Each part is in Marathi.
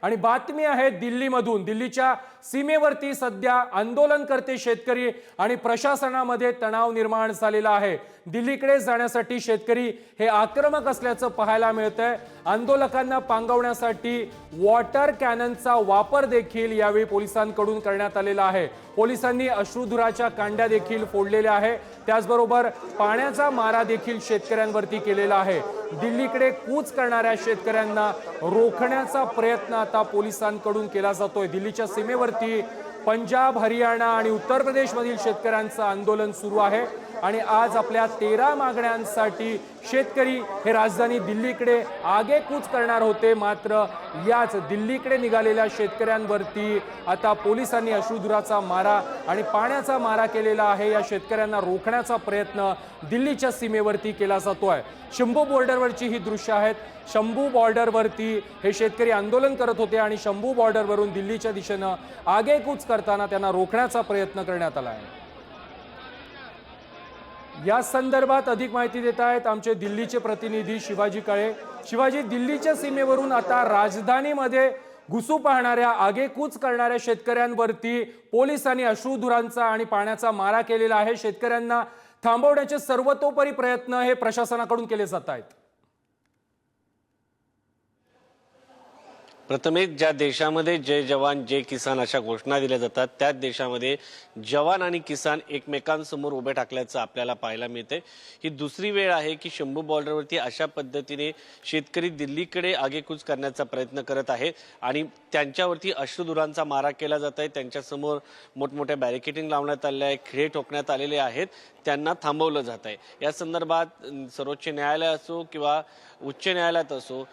आणि बातमी आहे दिल्लीमधून। दिल्लीच्या सीमेवरती सध्या आंदोलनकर्ते शेतकरी आणि प्रशासनामध्ये तणाव निर्माण झालेला आहे। दिल्लीकडे जाण्यासाठी शेतकरी हे आक्रमक असल्याचं पाहायला मिळतंय। आंदोलकांना पांगवण्यासाठी वॉटर कॅननचा वापर देखील यावेळी पोलिसांकडून करण्यात आलेला आहे। पोलिसांनी अश्रुधुराच्या कांड्या देखील फोडलेल्या आहे, त्याचबरोबर पाण्याचा मारा देखील शेतकऱ्यांवरती केलेला आहे। दिल्लीकडे कूच करणाऱ्या शेतकऱ्यांना रोखण्याचा प्रयत्न आता पोलिसांकडून केला जातोय। दिल्लीच्या सीमेवरती पंजाब, हरियाणा आणि उत्तर प्रदेशमधील शेतकऱ्यांचं आंदोलन सुरू आहे आणि आज आपल्या 13 मागण्यांसाठी शेतकरी हे राजधानी दिल्लीकडे आगेकूच करणार होते। मात्र याच दिल्लीकडे निघालेल्या शेतकऱ्यांवरती आता पोलिसांनी अश्रुधुराचा मारा आणि पाण्याचा मारा केलेला आहे। या शेतकऱ्यांना रोखण्याचा प्रयत्न दिल्लीच्या सीमेवरती केला जातोय। शंभू बॉर्डरवरची ही दृश्य आहेत। शंभू बॉर्डरवरती हे शेतकरी आंदोलन करत होते आणि शंभू बॉर्डरवरून दिल्लीच्या दिशेने आगेकूच करताना त्यांना रोखण्याचा प्रयत्न करण्यात आला आहे। या संदर्भात अधिक माहिती देत आहेत आमचे दिल्लीचे प्रतिनिधी शिवाजी काळे। शिवाजी, दिल्लीच्या सीमेवरून आता राजधानीमध्ये घुसू पाहणाऱ्या आगेकूच करणाऱ्या शेतकऱ्यांवरती पोलिसांनी अश्रुधुरांचा आणि पाण्याचा मारा केलेला आहे। शेतकऱ्यांना थांबवण्याचे सर्वतोपरी प्रयत्न हे प्रशासनाकडून केले जात आहेत। प्रथमेश, ज्या देशामध्ये जय जवान जय किसान अशा घोषणा दिल्या जातात त्याच देशामध्ये जवान आणि किसान एकमेकांसमोर उभे ठाकल्याचं आपल्याला पाहायला मिळते। ही दुसरी वेळ आहे की शंभू बॉर्डरवरती अशा पद्धतीने शेतकरी दिल्लीकडे आगेकूच करण्याचा प्रयत्न करत आहेत आणि त्यांच्यावरती अश्रुधुरांचा मारा केला जात आहे। त्यांच्यासमोर मोठमोठ्या बॅरिकेडिंग लावण्यात आले आहे, खिळे ठोकण्यात आलेले आहेत, त्यांना थांबवलं जात आहे। या संदर्भात सर्वोच्च न्यायालय असो किंवा उच्च न्यायालयात असो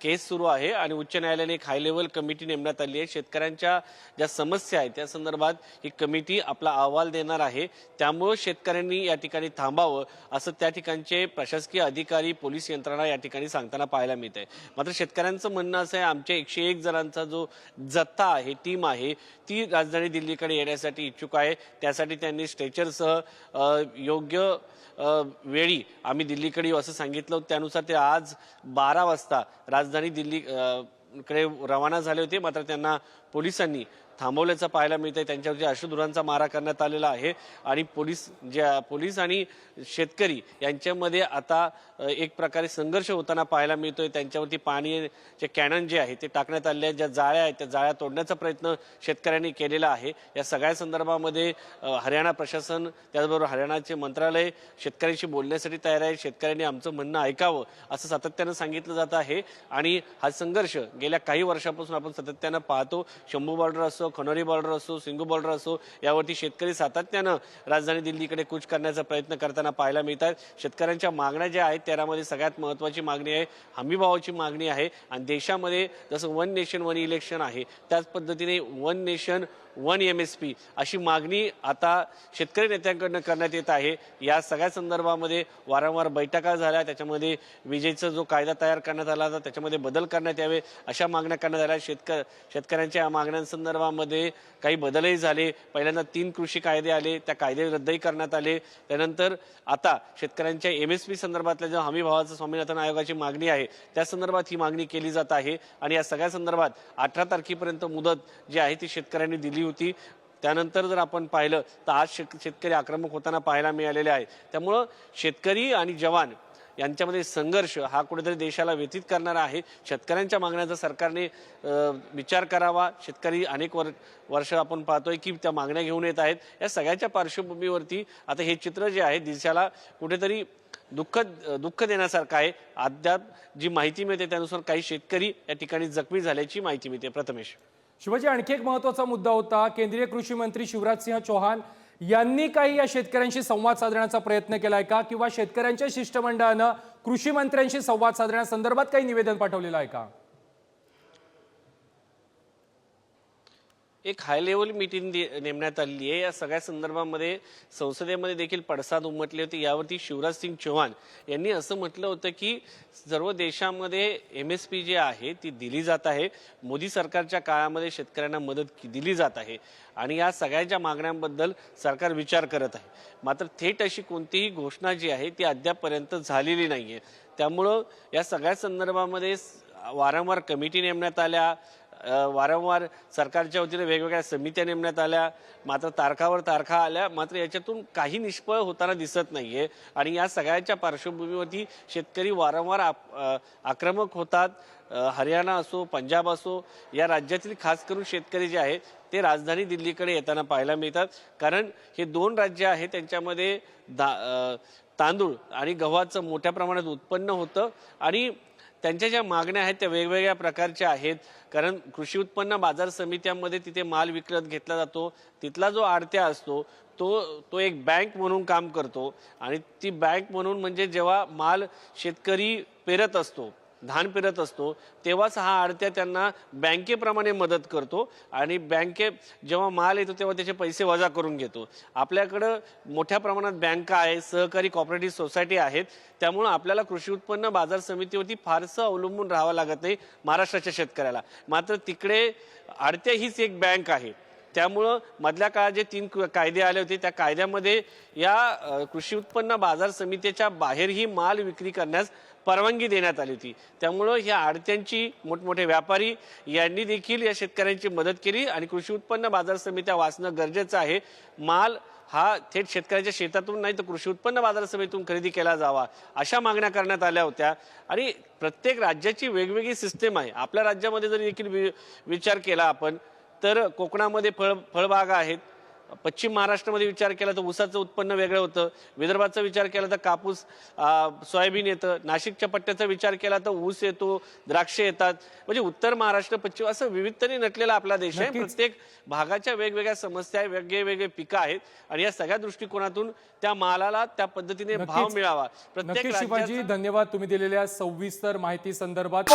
केस सुरू आहे आणि उच्च न्यायालयाने एक हाय लेवल कमिटी नेमण्यात आली आहे। शेतकऱ्यांच्या ज्या समस्या आहेत त्या संदर्भात ही कमिटी आपला अहवाल देणार आहे। त्यामुळे शेतकऱ्यांनी या ठिकाणी थांबावं असं त्या ठिकाणचे प्रशासकीय अधिकारी, पोलीस यंत्रणा या ठिकाणी सांगताना पाहायला मिळते। मात्र शेतकऱ्यांचं म्हणणं असं आहे, आमच्या 101 जणांचा जो जत्था आहे, टीम आहे, ती राजधानी दिल्लीकडे येण्यासाठी इच्छुक आहे। त्यासाठी त्यांनी स्ट्रेचरसह योग्य वेळी आम्ही दिल्लीकडे येऊ असं सांगितलं। त्यानुसार ते आज 12 वाजता राजधानी दिल्ली कडे रवाना झाले होते। मात्र त्यांना पोलिसांनी थांबवल्याचं पाहायला मिळतंय। त्यांच्यावरती अश्रुधुरांचा मारा करण्यात आलेला आहे आणि पोलीस आणि शेतकरी यांच्यामध्ये आता एक प्रकारे संघर्ष होताना पाहायला मिळतोय। त्यांच्यावरती पाण्याचे कॅनन जे आहे ते टाकण्यात आले आहेत, ज्या जाळ्या आहेत त्या जाळ्या तोडण्याचा प्रयत्न शेतकऱ्यांनी केलेला आहे। या सगळ्या संदर्भामध्ये हरियाणा प्रशासन, त्याचबरोबर हरियाणाचे मंत्रालय शेतकऱ्यांशी बोलण्यासाठी तयार आहे। शेतकऱ्यांनी आमचं म्हणणं ऐकावं असं सातत्यानं सांगितलं जात आहे आणि हा संघर्ष गेल्या काही वर्षापासून आपण सातत्यानं पाहतो। शंभू बॉर्डर असो, खनोरी बॉर्डर असो, सिंघू बॉर्डर असो, यावरती शेतकरी सातत्यानं राजधानी दिल्लीकडे कूच करण्याचा प्रयत्न करताना पाहायला मिळतात। शेतकऱ्यांच्या मागण्या ज्या आहेत त्यामध्ये सगळ्यात महत्त्वाची मागणी आहे हमीभावाची मागणी आहे आणि देशामध्ये जसं वन नेशन वन इलेक्शन आहे त्याच पद्धतीने वन नेशन वन MSP अशी मागणी आता शेतकरी नेत्यांकडून करण्यात येत आहे। या सगळ्या संदर्भामध्ये वारंवार बैठका झाल्या, त्याच्यामध्ये विजेचा जो कायदा तयार करण्यात आला होता त्याच्यामध्ये बदल करण्यात यावे अशा मागण्या करण्यात आल्या। शेतकऱ्यांच्या मागण्यांसंदर्भामध्ये काही बदलही झाले। पहिल्यांदा 3 कृषी कायदे आले, त्या कायदे रद्दही करण्यात आले। त्यानंतर आता शेतकऱ्यांच्या MSP संदर्भातल्या जो हमी भावाचा स्वामीनाथन आयोगाची मागणी आहे त्या संदर्भात ही मागणी केली जात आहे आणि या सगळ्या संदर्भात 18 तारखेपर्यंत मुदत जी आहे ती शेतकऱ्यांनी दिली होती। त्यानंतर जर आपण पाहिलं तर आज शेतकरी आक्रमक होताना पाहायला मिळालेले आहे। त्यामुळं शेतकरी आणि जवान यांच्यामध्ये संघर्ष हा कुठेतरी देशाला व्यथित करणारा आहे। शेतकऱ्यांच्या मागण्याचा सरकारने विचार करावा। शेतकरी अनेक वर्ष आपण पाहतोय की त्या मागण्या घेऊन येत आहेत। या सगळ्याच्या पार्श्वभूमीवरती आता हे चित्र जे आहे देशाला कुठेतरी दुःख देण्यासारखं आहे। अद्याप जी माहिती मिळते त्यानुसार काही शेतकरी या ठिकाणी जखमी झाल्याची माहिती मिळते। प्रथमेश, शिवाजी, आणखी एक महत्त्वाचा मुद्दा होता, केंद्रीय कृषी मंत्री शिवराज सिंह चौहान यांनी काही या शेतकऱ्यांशी संवाद साधण्याचा प्रयत्न केलाय का, किंवा शेतकऱ्यांच्या शिष्टमंडळानं कृषी मंत्र्यांशी संवाद साधण्यासंदर्भात काही निवेदन पाठवलेलं आहे का? एक हाय लेवल मीटिंग नेमण्यात आली आहे। या सगळ्या संदर्भामध्ये संसदेमध्ये देखील पडसाद उमटली होती। यावरती शिवराज सिंग चौहान यांनी असं म्हटलं होतं की सर्व देशामध्ये MSP जी आहे ती दिली जात आहे। मोदी सरकारच्या काळामध्ये शेतकऱ्यांना मदत दिली जात आहे आणि या सगळ्याच्या मागण्यांबद्दल सरकार विचार करत आहे। मात्र थेट अशी कोणतीही घोषणा जी आहे ती अद्यापपर्यंत झालेली नाहीये। त्यामुळं या सगळ्या संदर्भामध्ये वारंवार कमिटी नेमण्यात आल्या, वारंवार सरकारच्या वतीने वेगवेगळ्या समित्या नेमण्यात आल्या, मात्र तारखावर तारखा आल्या, मात्र याच्यातून काही निष्फळ होताना दिसत नाहीये. आणि या सगळ्याच्या पार्श्वभूमीवरती शेतकरी वारंवार आक्रमक होतात. हरियाणा असो, पंजाब असो, या राज्यातील खास करून शेतकरी जे आहेत ते राजधानी दिल्लीकडे येताना पाहायला मिळतात. कारण हे दोन राज्य आहेत, त्यांच्यामध्ये तांदूळ आणि गव्हाचं मोठ्या प्रमाणात उत्पन्न होतं आणि त्यांच्या ज्या मागण्या आहेत त्या वेगवेगळ्या प्रकारच्या आहेत. कारण कृषी उत्पन्न बाजार समित्यांमध्ये तिथे माल विकत घेतला जातो, तिथला जो आडत्या असतो तो एक बँक म्हणून काम करतो. आणि ती बँक म्हणून म्हणजे जेव्हा माल शेतकरी पेरत असतो, धान पेरत असतो, तेव्हाच हा आडत्या त्यांना बँकेप्रमाणे मदत करतो आणि जेव्हा माल येतो तेव्हा त्याचे पैसे वजा करून घेतो. आपल्याकडं मोठ्या प्रमाणात बँका आहेत, सहकारी कॉपरेटिव्ह सोसायटी आहेत, त्यामुळं आपल्याला कृषी उत्पन्न बाजार समितीवरती फारसं अवलंबून राहावं लागत नाही महाराष्ट्राच्या शेतकऱ्याला. मात्र तिकडे आडत्या हीच एक बँक आहे. त्यामुळं मधल्या काळात जे 3 कायदे आले होते त्या कायद्यामध्ये या कृषी उत्पन्न बाजार समितीच्या बाहेरही माल विक्री करण्यास परवानगी देण्यात आली होती. त्यामुळं ह्या आडत्यांची मोठमोठे व्यापारी यांनी देखील या शेतकऱ्यांची मदत केली आणि कृषी उत्पन्न बाजार समित्या वाचणं गरजेचं आहे. माल हा थेट शेतकऱ्याच्या शेतातून नाही तर कृषी उत्पन्न बाजार समितीतून खरेदी केला जावा, अशा मागण्या करण्यात आल्या होत्या. आणि प्रत्येक राज्याची वेगवेगळी सिस्टीम आहे. आपल्या राज्यामध्ये जर देखील विचार केला आपण तर कोकणामध्ये फळबागा आहेत, पश्चिम महाराष्ट्रामध्ये विचार केला तर ऊसाचं उत्पन्न वेगळं होतं, विदर्भाचा विचार केला तर कापूस सोयाबीन येतं, नाशिकच्या पट्ट्याचा विचार केला तर ऊस येतो, द्राक्षे येतात. म्हणजे उत्तर महाराष्ट्र, पश्चिम असं विविधतेने नटलेला आपला देश आहे. प्रत्येक भागाच्या वेगवेगळ्या समस्या आहे, वेगवेगळे पिकं आहेत आणि या सगळ्या दृष्टिकोनातून त्या मालाला त्या पद्धतीने भाव मिळावा. प्रत्येक शिवाजी, धन्यवाद तुम्ही दिलेल्या सविस्तर माहिती संदर्भात.